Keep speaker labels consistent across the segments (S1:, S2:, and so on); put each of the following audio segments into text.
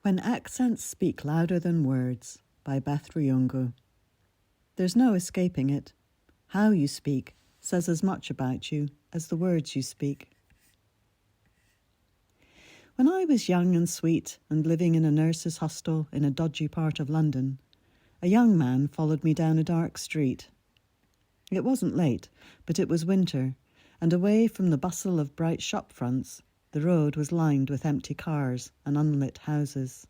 S1: When Accents Speak Louder Than Words by Beth Ruyungu. There's no escaping it. How you speak says as much about you as the words you speak. When I was young and sweet and living in a nurse's hostel in a dodgy part of London, a young man followed me down a dark street. It wasn't late, but it was winter, and away from the bustle of bright shop fronts, the road was lined with empty cars and unlit houses.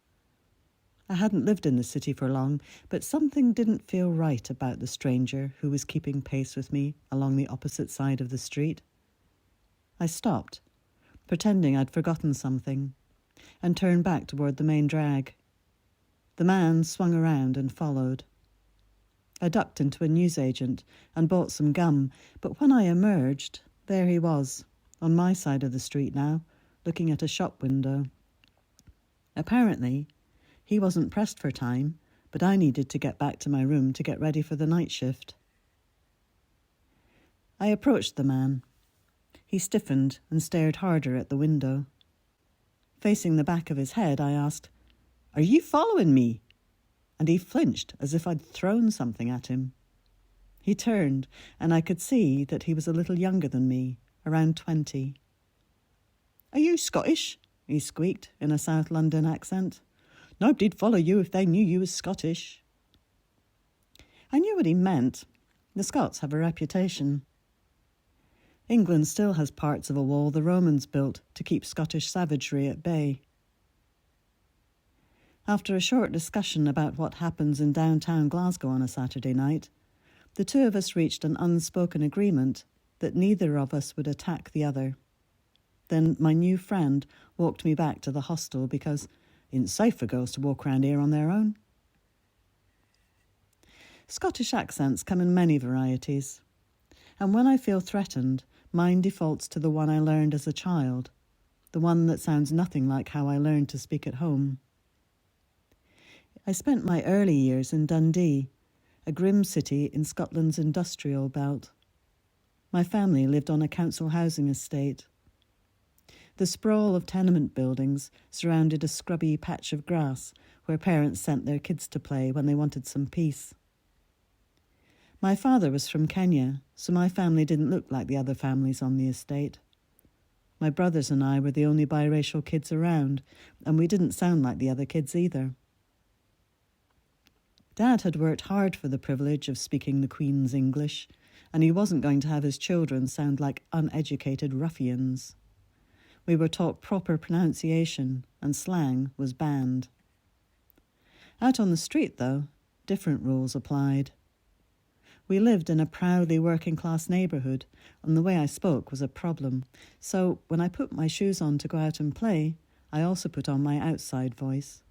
S1: I hadn't lived in the city for long, but something didn't feel right about the stranger who was keeping pace with me along the opposite side of the street. I stopped, pretending I'd forgotten something, and turned back toward the main drag. The man swung around and followed. I ducked into a newsagent and bought some gum, but when I emerged, there he was, on my side of the street now, looking at a shop window. Apparently, he wasn't pressed for time, but I needed to get back to my room to get ready for the night shift. I approached the man. He stiffened and stared harder at the window. Facing the back of his head, I asked, "Are you following me?" And he flinched as if I'd thrown something at him. He turned, and I could see that he was a little younger than me, around 20. "Are you Scottish?" he squeaked in a South London accent. "Nobody'd follow you if they knew you was Scottish." I knew what he meant. The Scots have a reputation. England still has parts of a wall the Romans built to keep Scottish savagery at bay. After a short discussion about what happens in downtown Glasgow on a Saturday night, the two of us reached an unspoken agreement that neither of us would attack the other. Then my new friend walked me back to the hostel because it isn't safe for girls to walk around here on their own. Scottish accents come in many varieties, and when I feel threatened, mine defaults to the one I learned as a child, the one that sounds nothing like how I learned to speak at home. I spent my early years in Dundee, a grim city in Scotland's industrial belt. My family lived on a council housing estate. The sprawl of tenement buildings surrounded a scrubby patch of grass where parents sent their kids to play when they wanted some peace. My father was from Kenya, so my family didn't look like the other families on the estate. My brothers and I were the only biracial kids around, and we didn't sound like the other kids either. Dad had worked hard for the privilege of speaking the Queen's English, and he wasn't going to have his children sound like uneducated ruffians. We were taught proper pronunciation, and slang was banned. Out on the street, though, different rules applied. We lived in a proudly working-class neighbourhood, and the way I spoke was a problem. So when I put my shoes on to go out and play, I also put on my outside voice.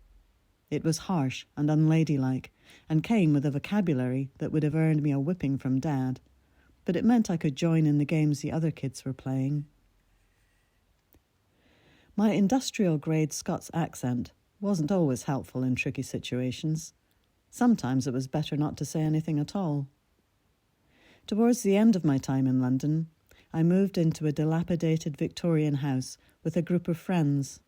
S1: It was harsh and unladylike, and came with a vocabulary that would have earned me a whipping from Dad, but it meant I could join in the games the other kids were playing. My industrial-grade Scots accent wasn't always helpful in tricky situations. Sometimes it was better not to say anything at all. Towards the end of my time in London, I moved into a dilapidated Victorian house with a group of friends.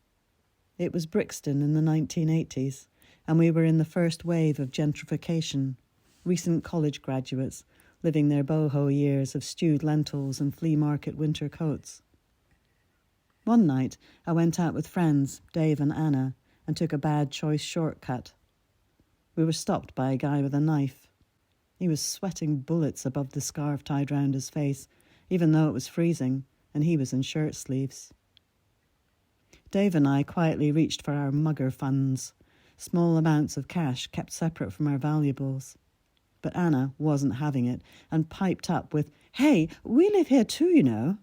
S1: It was Brixton in the 1980s, and we were in the first wave of gentrification, recent college graduates living their boho years of stewed lentils and flea market winter coats. One night, I went out with friends, Dave and Anna, and took a bad choice shortcut. We were stopped by a guy with a knife. He was sweating bullets above the scarf tied round his face, even though it was freezing, and he was in shirt sleeves. Dave and I quietly reached for our mugger funds, small amounts of cash kept separate from our valuables. But Anna wasn't having it, and piped up with, "Hey, we live here too, you know."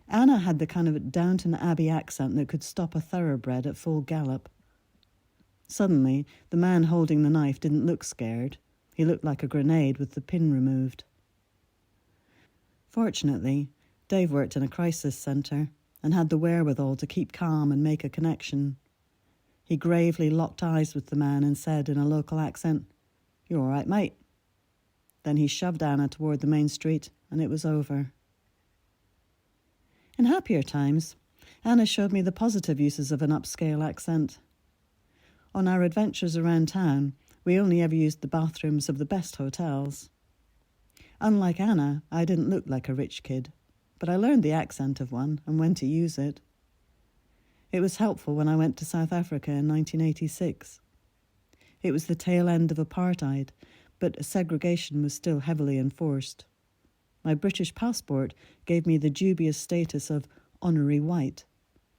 S1: Anna had the kind of Downton Abbey accent that could stop a thoroughbred at full gallop. Suddenly, the man holding the knife didn't look scared. He looked like a grenade with the pin removed. Fortunately, Dave worked in a crisis centre and had the wherewithal to keep calm and make a connection. He gravely locked eyes with the man and said in a local accent, "You all right, mate?" Then he shoved Anna toward the main street, and it was over. In happier times, Anna showed me the positive uses of an upscale accent. On our adventures around town, we only ever used the bathrooms of the best hotels. Unlike Anna, I didn't look like a rich kid, but I learned the accent of one and when to use it. It was helpful when I went to South Africa in 1986. It was the tail end of apartheid, but segregation was still heavily enforced. My British passport gave me the dubious status of honorary white,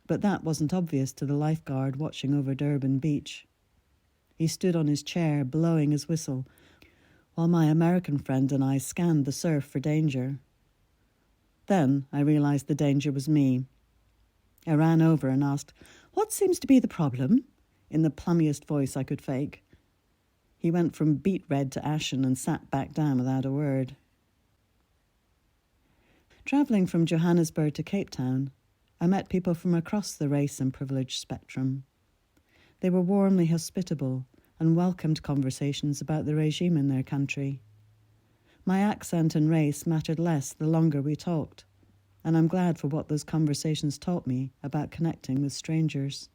S1: but that wasn't obvious to the lifeguard watching over Durban Beach. He stood on his chair, blowing his whistle, while my American friend and I scanned the surf for danger. Then I realised the danger was me. I ran over and asked, "What seems to be the problem?" in the plummiest voice I could fake. He went from beet red to ashen and sat back down without a word. Travelling from Johannesburg to Cape Town, I met people from across the race and privilege spectrum. They were warmly hospitable and welcomed conversations about the regime in their country. My accent and race mattered less the longer we talked, and I'm glad for what those conversations taught me about connecting with strangers.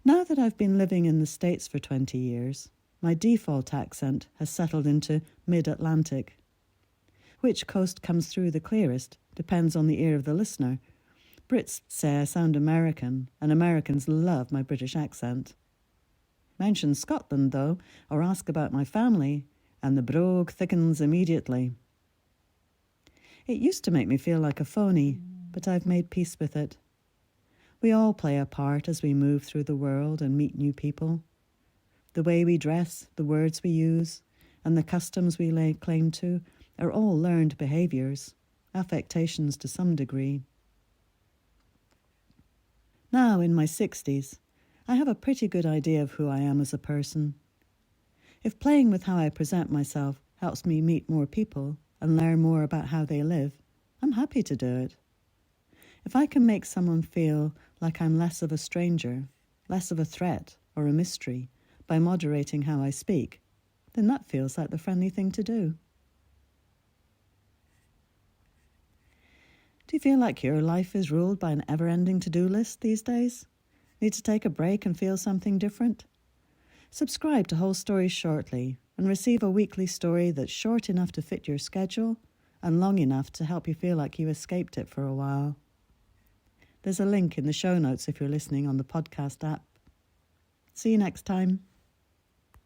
S1: Now that I've been living in the States for 20 years, my default accent has settled into mid-Atlantic. Which coast comes through the clearest depends on the ear of the listener. Brits say I sound American, and Americans love my British accent. Mention Scotland, though, or ask about my family, and the brogue thickens immediately. It used to make me feel like a phony, but I've made peace with it. We all play a part as we move through the world and meet new people. The way we dress, the words we use, and the customs we lay claim to are all learned behaviours, affectations to some degree. Now, in my 60s, I have a pretty good idea of who I am as a person. If playing with how I present myself helps me meet more people and learn more about how they live, I'm happy to do it. If I can make someone feel like I'm less of a stranger, less of a threat or a mystery by moderating how I speak, then that feels like the friendly thing to do. Do you feel like your life is ruled by an ever-ending to-do list these days? Need to take a break and feel something different? Subscribe to Whole Stories Shortly and receive a weekly story that's short enough to fit your schedule and long enough to help you feel like you escaped it for a while. There's a link in the show notes if you're listening on the podcast app. See you next time.